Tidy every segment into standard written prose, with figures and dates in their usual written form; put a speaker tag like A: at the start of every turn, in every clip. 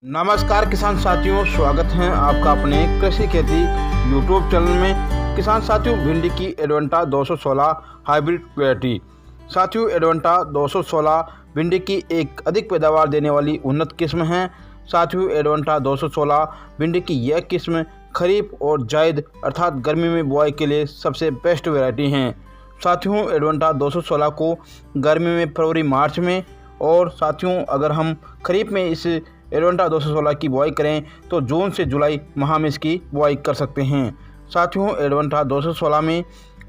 A: नमस्कार किसान साथियों, स्वागत है आपका अपने कृषि खेती यूट्यूब चैनल में। किसान साथियों, भिंडी की एडवेंटा 216 हाइब्रिड वैरायटी। साथियों, एडवेंटा 216 भिंडी की एक अधिक पैदावार देने वाली उन्नत किस्म है। साथियों, एडवेंटा 216 भिंडी की यह किस्म खरीफ और जायद अर्थात गर्मी में बुआई के लिए सबसे बेस्ट वैरायटी हैं। साथियों, एडवेंटा 216 को गर्मी में फरवरी मार्च में और साथियों अगर हम खरीफ में इस एडवेंटा 216 की बुआई करें तो जून से जुलाई माह में इसकी बुआई कर सकते हैं। साथियों, एडवेंटा 216 में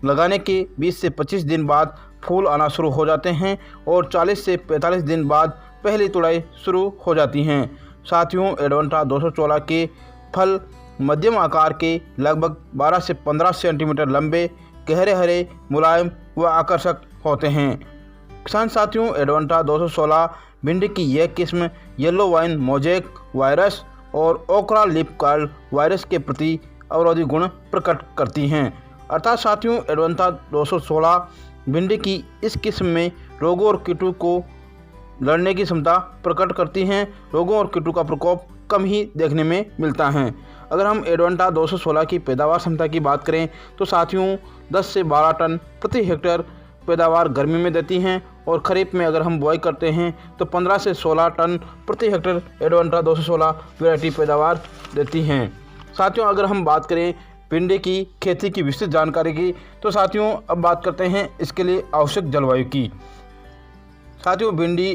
A: लगाने के 20 से 25 दिन बाद फूल आना शुरू हो जाते हैं और 40 से 45 दिन बाद पहली तुड़ाई शुरू हो जाती हैं। साथियों, एडवेंटा 216 के फल मध्यम आकार के लगभग 12 से 15 सेंटीमीटर लंबे, गहरे हरे, मुलायम व आकर्षक होते हैं। किसान साथियों, एडवेंटा 216 भिंडी की यह किस्म येलो वाइन मोज़ेक वायरस और ओकरा लिप कर्ल वायरस के प्रति अवरोधी गुण प्रकट करती हैं। अर्थात साथियों, एडवेंटा 216 भिंडी की इस किस्म में रोगों और कीटों को लड़ने की क्षमता प्रकट करती हैं। रोगों और कीटों का प्रकोप कम ही देखने में मिलता है। अगर हम एडवेंटा 216 की पैदावार क्षमता की बात करें तो साथियों 10 से 12 टन प्रति हेक्टेयर पैदावार गर्मी में देती हैं और खरीफ में अगर हम बुआई करते हैं तो 15 से 16 टन प्रति हेक्टेयर एडवेंटा 216 वैरायटी पैदावार देती हैं। साथियों, अगर हम बात करें भिंडी की खेती की विस्तृत जानकारी की तो साथियों अब बात करते हैं इसके लिए आवश्यक जलवायु की। साथियों, भिंडी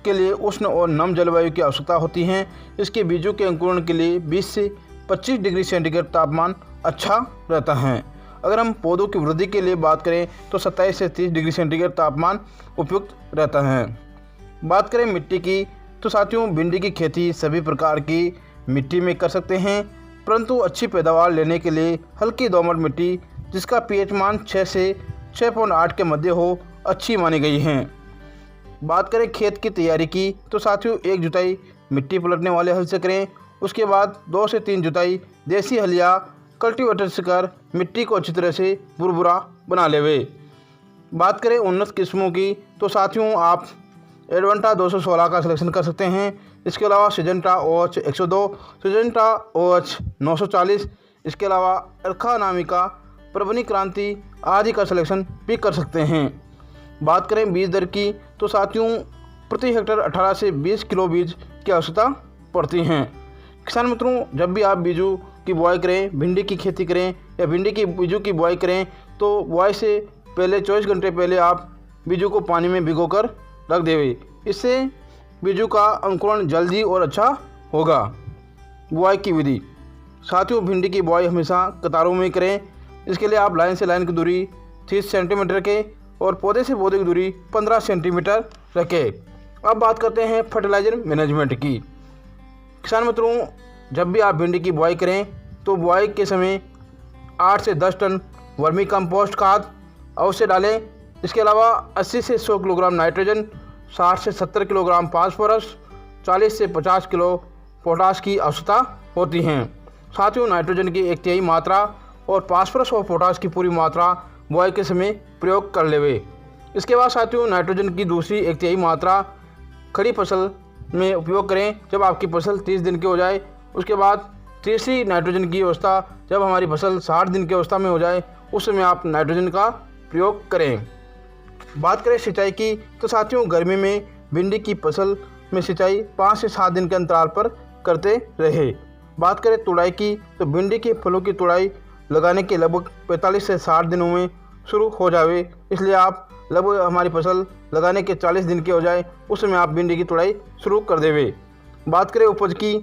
A: के लिए उष्ण और नम जलवायु की आवश्यकता होती है। इसके बीजों के अंकुरण के लिए 20 से 25 डिग्री सेंटीग्रेड तापमान अच्छा रहता है। अगर हम पौधों की वृद्धि के लिए बात करें तो 27 से 30 डिग्री सेंटीग्रेड तापमान उपयुक्त रहता है। बात करें मिट्टी की तो साथियों भिंडी की खेती सभी प्रकार की मिट्टी में कर सकते हैं, परंतु अच्छी पैदावार लेने के लिए हल्की दोमट मिट्टी जिसका पीएच मान 6 से 6.8 के मध्य हो अच्छी मानी गई है। बात करें खेत की तैयारी की तो साथियों एक जुताई मिट्टी पलटने वाले हल से करें, उसके बाद 2 से 3 जुताई देसी हल या कल्टीवेटर से कर मिट्टी को अच्छी तरह से भुरभुरा बना लेवे। बात करें उन्नत किस्मों की तो साथियों आप एडवेंटा 216 का सिलेक्शन कर सकते हैं। इसके अलावा सिजेंटा OH 102, सिजेंटा OH 940, इसके अलावा अर्खा अनामिका, परभनी क्रांति आदि का सिलेक्शन भी कर सकते हैं। बात करें बीज दर की तो साथियों प्रति हेक्टेयर 18 से 20 किलो बीज की आवश्यकता पड़ती हैं। किसान मित्रों, जब भी आप बीजों की बुआई करें, भिंडी की खेती करें या भिंडी की बीजों की बुआई करें तो बुआई से पहले 24 घंटे पहले आप बीजों को पानी में भिगोकर रख देवें। इससे बीजों का अंकुरण जल्दी और अच्छा होगा। बुआई की विधि साथियों भिंडी की बुआई हमेशा कतारों में करें। इसके लिए आप लाइन से लाइन की दूरी 30 सेंटीमीटर के और पौधे से पौधे की दूरी 15 सेंटीमीटर रखें। अब बात करते हैं फर्टिलाइजर मैनेजमेंट की। किसान मित्रों, जब भी आप भिंडी की बुआई करें तो बुआई के समय 8 से 10 टन वर्मी कंपोस्ट खाद अवश्य डालें। इसके अलावा 80 से 100 किलोग्राम नाइट्रोजन, 60 से 70 किलोग्राम फास्फोरस, 40 से 50 किलो पोटाश की आवश्यकता होती हैं। साथियों नाइट्रोजन की 1/3 मात्रा और फास्फोरस और पोटाश की पूरी मात्रा बुआई के समय प्रयोग कर लेवे। इसके बाद साथियों नाइट्रोजन की दूसरी 1/3 मात्रा खड़ी फसल में उपयोग करें जब आपकी फसल 30 दिन की हो जाए। उसके बाद तीसरी नाइट्रोजन की अवस्था जब हमारी फसल 60 दिन की अवस्था में हो जाए उस समय आप नाइट्रोजन का प्रयोग करें। बात करें सिंचाई की तो साथियों गर्मी में भिंडी की फसल में सिंचाई 5 से 7 दिन के अंतराल पर करते रहे। बात करें तुड़ाई की तो भिंडी के फलों की तुड़ाई लगाने के लगभग 45 से 60 दिनों में शुरू हो जावे। इसलिए आप लगभग हमारी फसल लगाने के 40 दिन की हो जाए उस समय आप भिंडी की तुड़ाई शुरू कर देवे। बात करें उपज की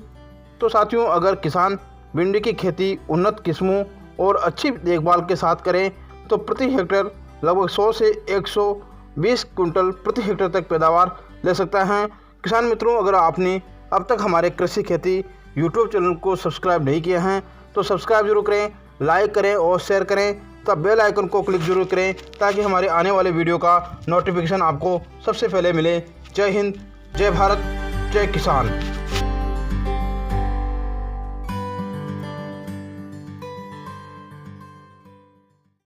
A: तो साथियों अगर किसान भिंडी की खेती उन्नत किस्मों और अच्छी देखभाल के साथ करें तो प्रति हेक्टेयर लगभग 100 से 120 कुंटल प्रति हेक्टेयर तक पैदावार ले सकता है। किसान मित्रों, अगर आपने अब तक हमारे कृषि खेती यूट्यूब चैनल को सब्सक्राइब नहीं किया है तो सब्सक्राइब जरूर करें, लाइक करें और शेयर करें, तब बेल आइकन को क्लिक जरूर करें ताकि हमारे आने वाले वीडियो का नोटिफिकेशन आपको सबसे पहले मिले। जय हिंद, जय भारत, जय किसान।